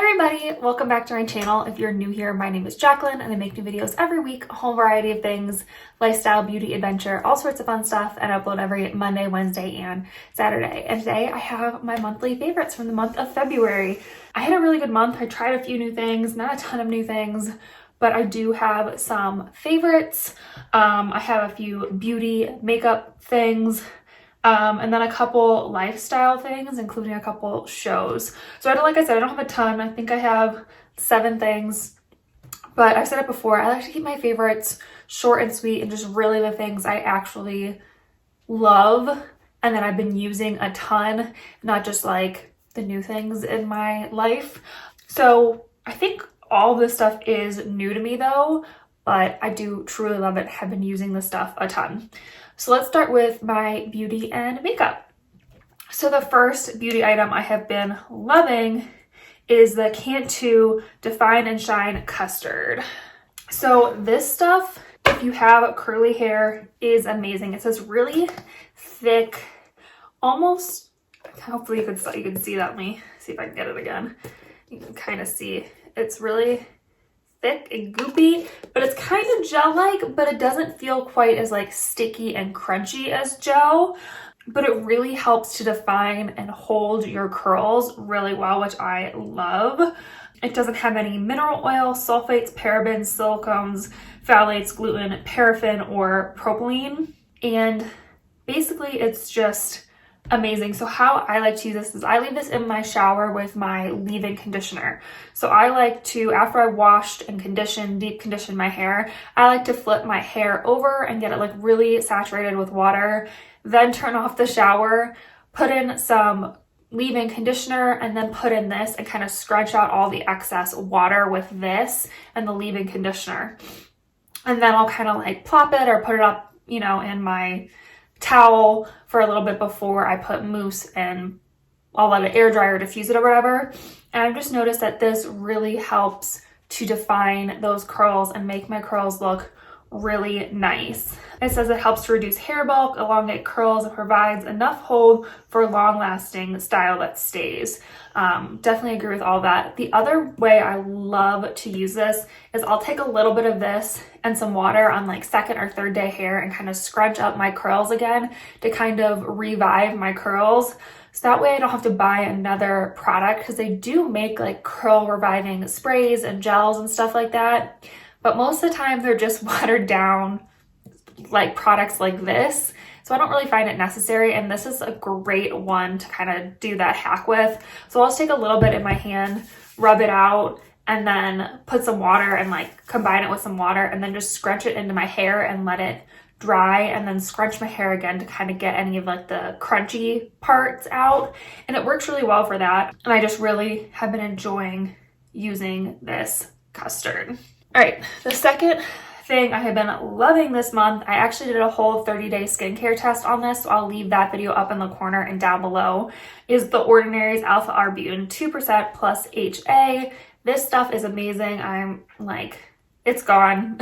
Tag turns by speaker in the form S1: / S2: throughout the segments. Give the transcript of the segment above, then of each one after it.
S1: everybody, welcome back to my channel. If you're new here, my name is Jacqueline and I make new videos every week, a whole variety of things, lifestyle, beauty, adventure, all sorts of fun stuff, and I upload every Monday, Wednesday, and Saturday. And today I have my monthly favorites from the month of February. I had a really good month. I tried a few new things, not a ton of new things, but I do have some favorites. I have a few beauty makeup things, and then a couple lifestyle things, including a couple shows. So like I said, I don't have a ton. I think I have 7 things, but I've said it before, I like to keep my favorites short and sweet and just really the things I actually love and that I've been using a ton, not just like the new things in my life. So I think all this stuff is new to me though, but I do truly love it. Have been using this stuff a ton. So let's start with my beauty and makeup. So the first beauty item I have been loving is the Cantu Define and Shine Custard. So this stuff, if you have curly hair, is amazing. It's this really thick, almost, hopefully you can see that. Let me see if I can get it again. You can kind of see it's really thick and goopy, but it's kind of gel-like, but it doesn't feel quite as like sticky and crunchy as gel, but it really helps to define and hold your curls really well, which I love. It doesn't have any mineral oil, sulfates, parabens, silicones, phthalates, gluten, paraffin, or propylene, and basically it's just amazing. So how I like to use this is I leave this in my shower with my leave-in conditioner. So I like to, after I washed and deep conditioned my hair, I like to flip my hair over and get it like really saturated with water, then turn off the shower, put in some leave-in conditioner, and then put in this and kind of scrunch out all the excess water with this and the leave-in conditioner. And then I'll kind of like plop it or put it up, you know, in my towel for a little bit before I put mousse, and I'll let it air dry or diffuse it or whatever. And I've just noticed that this really helps to define those curls and make my curls look really nice. It says it helps to reduce hair bulk, elongate curls, and provides enough hold for long-lasting style that stays. Definitely agree with all that. The other way I love to use this is I'll take a little bit of this and some water on like second or third day hair and kind of scrunch up my curls again to kind of revive my curls. So that way I don't have to buy another product, because they do make like curl reviving sprays and gels and stuff like that. But most of the time they're just watered down like products like this. So I don't really find it necessary, and this is a great one to kind of do that hack with. So I'll just take a little bit in my hand, rub it out, and then put some water and like combine it with some water, and then just scrunch it into my hair and let it dry, and then scrunch my hair again to kind of get any of like the crunchy parts out. And it works really well for that. And I just really have been enjoying using this custard. All right, the second thing I have been loving this month, I actually did a whole 30-day skincare test on this, so I'll leave that video up in the corner and down below, is the Ordinary's Alpha Arbutin 2% plus HA. This stuff is amazing. I'm like, it's gone.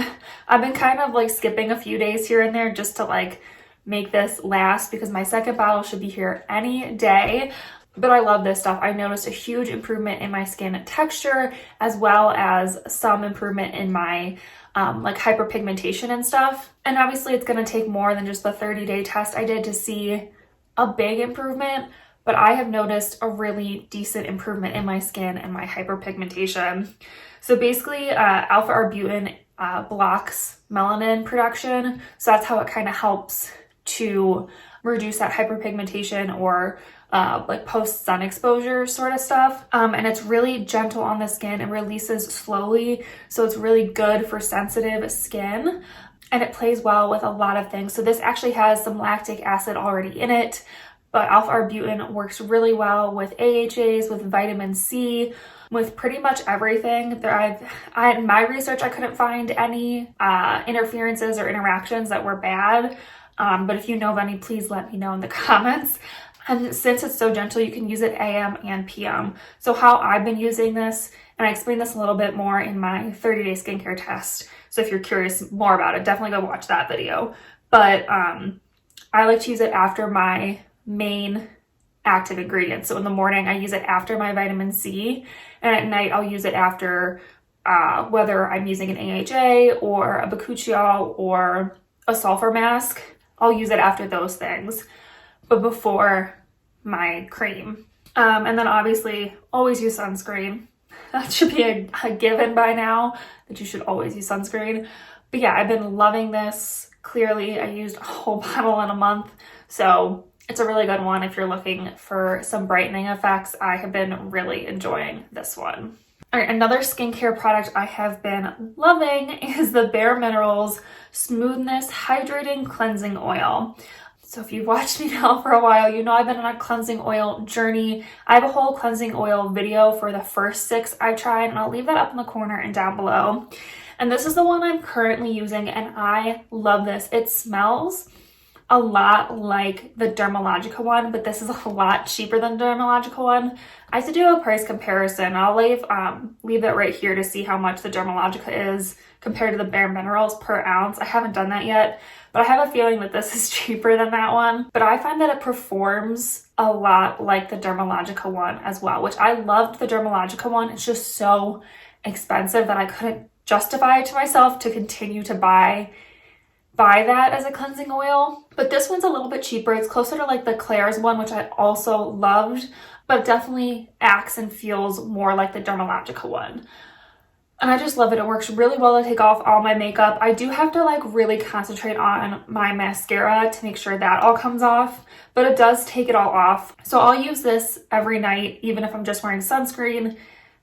S1: I've been kind of like skipping a few days here and there just to like make this last, because my second bottle should be here any day. But I love this stuff. I noticed a huge improvement in my skin texture, as well as some improvement in my like hyperpigmentation and stuff. And obviously it's going to take more than just the 30-day test I did to see a big improvement, but I have noticed a really decent improvement in my skin and my hyperpigmentation. So basically alpha arbutin blocks melanin production. So that's how it kind of helps to reduce that hyperpigmentation or like post sun exposure sort of stuff. And it's really gentle on the skin and releases slowly. So it's really good for sensitive skin, and it plays well with a lot of things. So this actually has some lactic acid already in it, but alpha arbutin works really well with AHAs, with vitamin C, with pretty much everything. In my research, I couldn't find any interferences or interactions that were bad. But if you know of any, please let me know in the comments. And since it's so gentle, you can use it AM and PM. So how I've been using this, and I explained this a little bit more in my 30-day skincare test. So if you're curious more about it, definitely go watch that video. But I like to use it after my main active ingredients. So in the morning, I use it after my vitamin C, and at night, I'll use it after whether I'm using an AHA or a bakuchiol or a sulfur mask. I'll use it after those things, but before my cream. And then obviously always use sunscreen. That should be a given by now, that you should always use sunscreen. But yeah, I've been loving this. Clearly, I used a whole bottle in a month, so it's a really good one if you're looking for some brightening effects. I have been really enjoying this one. All right, another skincare product I have been loving is the Bare Minerals Smoothness Hydrating Cleansing Oil. So if you've watched me now for a while, you know I've been on a cleansing oil journey. I have a whole cleansing oil video for the first 6 I've tried, and I'll leave that up in the corner and down below. And this is the one I'm currently using, and I love this. It smells a lot like the Dermalogica one, but this is a lot cheaper than the Dermalogica one. I have to do a price comparison. I'll leave that right here to see how much the Dermalogica is compared to the Bare Minerals per ounce. I haven't done that yet, but I have a feeling that this is cheaper than that one. But I find that it performs a lot like the Dermalogica one as well, which I loved the Dermalogica one. It's just so expensive that I couldn't justify it to myself to continue to buy that as a cleansing oil. But this one's a little bit cheaper. It's closer to like the Claire's one, which I also loved, but definitely acts and feels more like the Dermalogica one. And I just love it. It works really well to take off all my makeup. I do have to like really concentrate on my mascara to make sure that all comes off, but it does take it all off. So I'll use this every night, even if I'm just wearing sunscreen.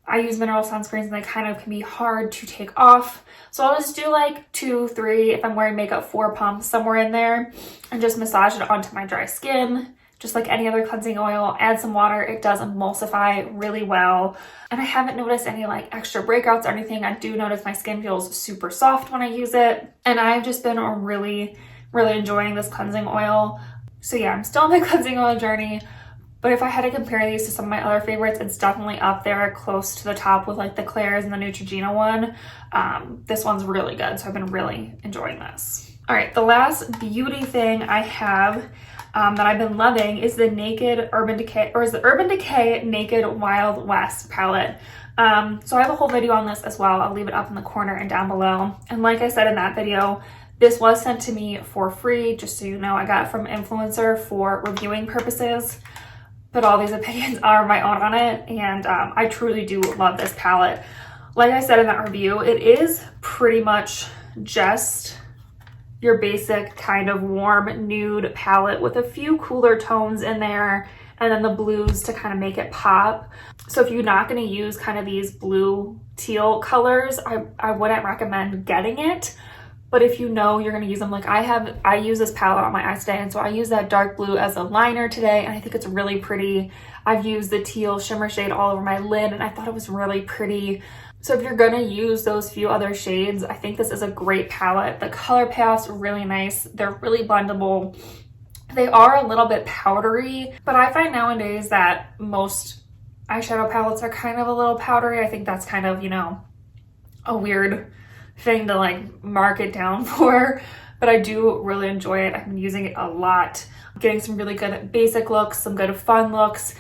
S1: I use mineral sunscreens and they kind of can be hard to take off. So I'll just do like 2, 3, if I'm wearing makeup, 4 pumps somewhere in there, and just massage it onto my dry skin. Just like any other cleansing oil, add some water. It does emulsify really well. And I haven't noticed any like extra breakouts or anything. I do notice my skin feels super soft when I use it. And I've just been really, really enjoying this cleansing oil. So yeah, I'm still on my cleansing oil journey. But if I had to compare these to some of my other favorites, it's definitely up there close to the top with like the Claire's and the Neutrogena one. This one's really good, so I've been really enjoying this. All right, the last beauty thing I have that I've been loving is the Urban Decay Naked Wild West palette. So I have a whole video on this as well. I'll leave it up in the corner and down below. And like I said in that video, this was sent to me for free, just so you know. I got it from an influencer for reviewing purposes. But all these opinions are my own on it, and I truly do love this palette. Like I said in that review, it is pretty much just your basic kind of warm nude palette with a few cooler tones in there, and then the blues to kind of make it pop. So if you're not going to use kind of these blue teal colors, I wouldn't recommend getting it. But if you know you're going to use them, like I use this palette on my eyes today, and so I use that dark blue as a liner today, and I think it's really pretty. I've used the teal shimmer shade all over my lid, and I thought it was really pretty. So if you're going to use those few other shades, I think this is a great palette. The color payoff's really nice. They're really blendable. They are a little bit powdery, but I find nowadays that most eyeshadow palettes are kind of a little powdery. I think that's kind of, you know, a weird thing to like mark it down for, but I do really enjoy it. I've been using it a lot, getting some really good basic looks, some good fun looks,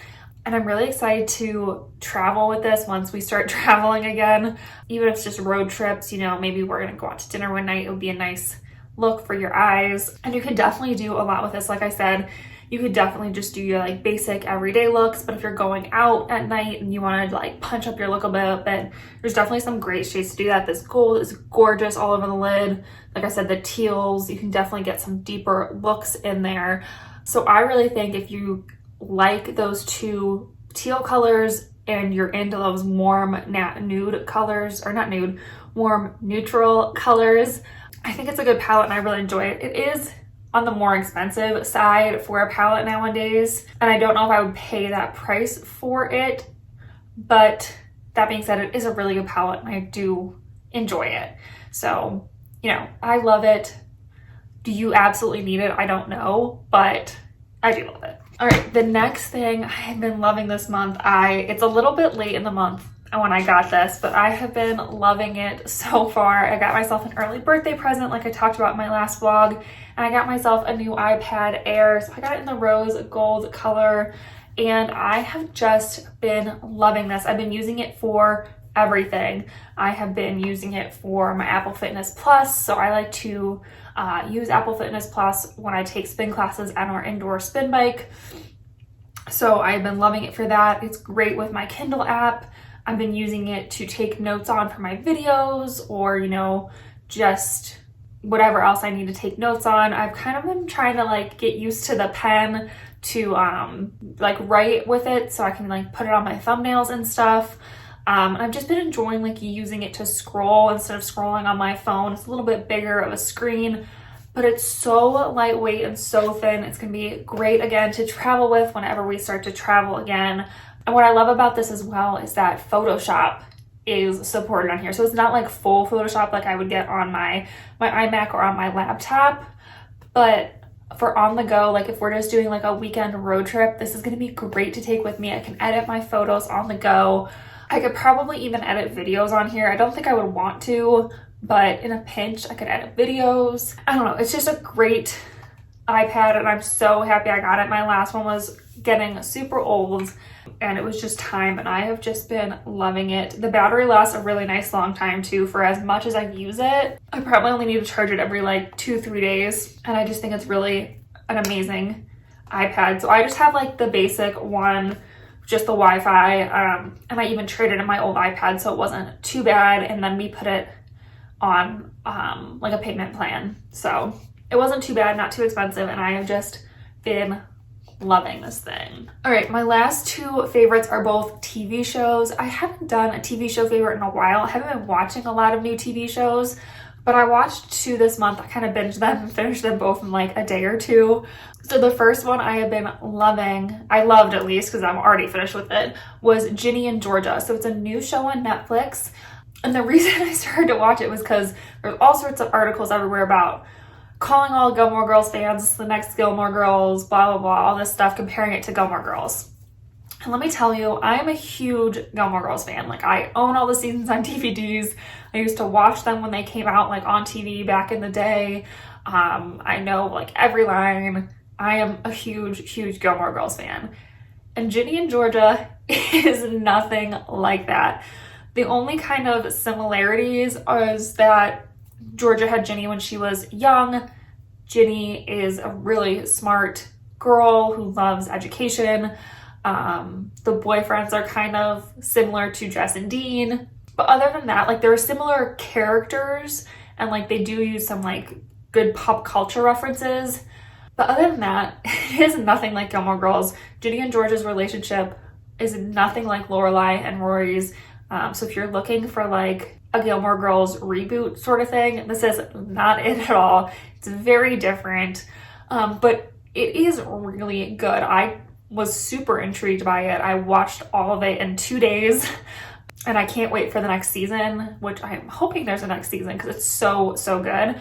S1: and I'm really excited to travel with this once we start traveling again. Even if it's just road trips, you know, maybe we're gonna go out to dinner one night, it would be a nice look for your eyes. And you could definitely do a lot with this. Like I said, you could definitely just do your like basic everyday looks, but if you're going out at night and you want to like punch up your look a bit, there's definitely some great shades to do that. This gold is gorgeous all over the lid. Like I said, the teals, you can definitely get some deeper looks in there. So I really think if you like those two teal colors and you're into those warm nude colors, or not nude, warm neutral colors, I think it's a good palette and I really enjoy it. It is on the more expensive side for a palette nowadays, and I don't know if I would pay that price for it, but that being said, it is a really good palette and I do enjoy it. So, you know, I love it. Do you absolutely need it? I don't know, but I do love it. All right, the next thing I've been loving this month, it's a little bit late in the month when I got this, but I have been loving it so far. I got myself an early birthday present, like I talked about in my last vlog, and I got myself a new iPad Air. So I got it in the rose gold color, and I have just been loving this. I've been using it for everything. I have been using it for my Apple Fitness Plus, so I like to use Apple Fitness Plus when I take spin classes on our indoor spin bike. So I've been loving it for that. It's great with my Kindle app. I've been using it to take notes on for my videos, or, you know, just whatever else I need to take notes on. I've kind of been trying to like get used to the pen to like write with it so I can like put it on my thumbnails and stuff. And I've just been enjoying like using it to scroll instead of scrolling on my phone. It's a little bit bigger of a screen, but it's so lightweight and so thin. It's gonna be great again to travel with whenever we start to travel again. And what I love about this as well is that Photoshop is supported on here. So it's not like full Photoshop like I would get on my iMac or on my laptop, but for on the go, like if we're just doing like a weekend road trip, this is gonna be great to take with me. I can edit my photos on the go. I could probably even edit videos on here. I don't think I would want to, but in a pinch, I could edit videos. I don't know, it's just a great iPad, and I'm so happy I got it. My last one was getting super old, and it was just time, and I have just been loving it. The battery lasts a really nice long time too. For as much as I use it, I probably only need to charge it every like 2-3 days, and I just think it's really an amazing iPad. So I just have like the basic one, just the Wi-Fi, and I even traded in my old iPad so it wasn't too bad, and then we put it on like a payment plan, so it wasn't too bad, not too expensive, and I have just been loving this thing. All right, my last two favorites are both TV shows. I haven't done a TV show favorite in a while. I haven't been watching a lot of new TV shows, but I watched 2 this month. I kind of binged them and finished them both in like a day or 2. So the first one I have been loving, I loved at least because I'm already finished with it, was Ginny and Georgia. So it's a new show on Netflix. And the reason I started to watch it was because there's all sorts of articles everywhere about calling all Gilmore Girls fans the next Gilmore Girls, blah, blah, blah, all this stuff, comparing it to Gilmore Girls. And let me tell you, I am a huge Gilmore Girls fan. Like, I own all the seasons on DVDs. I used to watch them when they came out, like, on TV back in the day. I know, like, every line. I am a huge, huge Gilmore Girls fan. And Ginny and Georgia is nothing like that. The only kind of similarities is that Georgia had Ginny when she was young. Ginny is a really smart girl who loves education. The boyfriends are kind of similar to Jess and Dean. But other than that, like, there are similar characters, and like they do use some like good pop culture references. But other than that, it is nothing like Gilmore Girls. Ginny and George's relationship is nothing like Lorelai and Rory's. So if you're looking for like a Gilmore Girls reboot sort of thing, this is not it at all. It's very different, but it is really good. I was super intrigued by it. I watched all of it in 2 days, and I can't wait for the next season, which I'm hoping there's a next season because it's so, so good.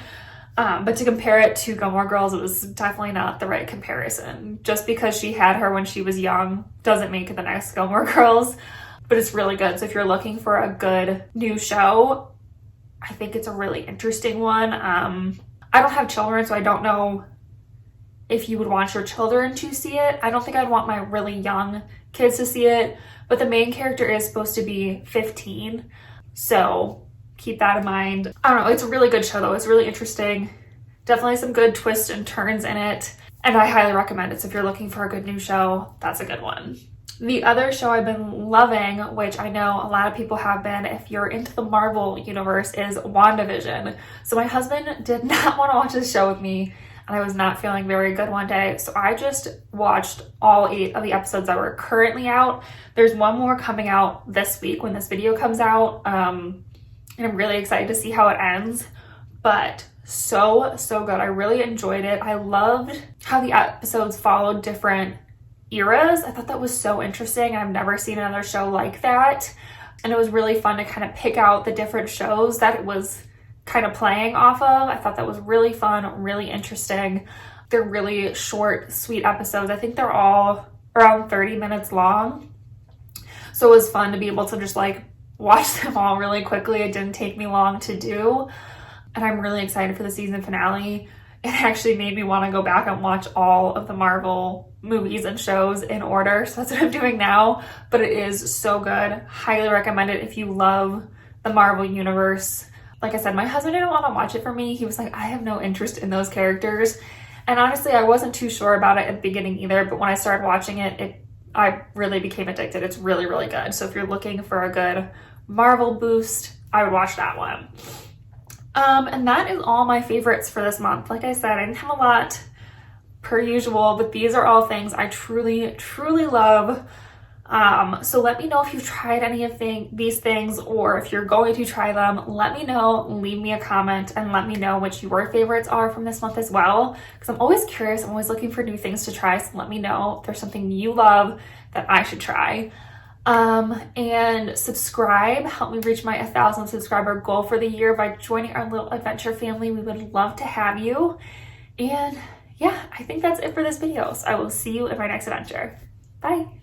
S1: But to compare it to Gilmore Girls, it was definitely not the right comparison. Just because she had her when she was young doesn't make it the next Gilmore Girls. But it's really good. So if you're looking for a good new show, I think it's a really interesting one. I don't have children, so I don't know if you would want your children to see it. I don't think I'd want my really young kids to see it, but the main character is supposed to be 15. So keep that in mind. I don't know. It's a really good show though. It's really interesting. Definitely some good twists and turns in it. And I highly recommend it. So if you're looking for a good new show, that's a good one. The other show I've been loving, which I know a lot of people have been if you're into the Marvel universe, is WandaVision. So my husband did not want to watch this show with me, and I was not feeling very good one day. So I just watched all 8 of the episodes that were currently out. There's one more coming out this week when this video comes out. And I'm really excited to see how it ends. But so good. I really enjoyed it. I loved how the episodes followed different eras. I thought that was so interesting. I've never seen another show like that. And it was really fun to kind of pick out the different shows that it was kind of playing off of. I thought that was really fun, really interesting. They're really short, sweet episodes. I think they're all around 30 minutes long. So it was fun to be able to just like watch them all really quickly. It didn't take me long to do. And I'm really excited for the season finale. It actually made me want to go back and watch all of the Marvel movies and shows in order, so that's what I'm doing now, but it is so good. Highly recommend it if you love the Marvel Universe. Like I said, my husband didn't want to watch it for me. He was like, I have no interest in those characters. And honestly, I wasn't too sure about it at the beginning either, but when I started watching it, I really became addicted. It's really, really good. So if you're looking for a good Marvel boost, I would watch that one. And that is all my favorites for this month. Like I said, I didn't have a lot per usual, but these are all things I truly, truly love. So let me know if you've tried any of these things, or if you're going to try them. Let me know, leave me a comment, and let me know which your favorites are from this month as well, because I'm always curious. I'm always looking for new things to try, so let me know if there's something you love that I should try. And subscribe, help me reach my 1,000 subscriber goal for the year by joining our little adventure family. We would love to have you. And yeah, I think that's it for this video. So I will see you in my next adventure. Bye.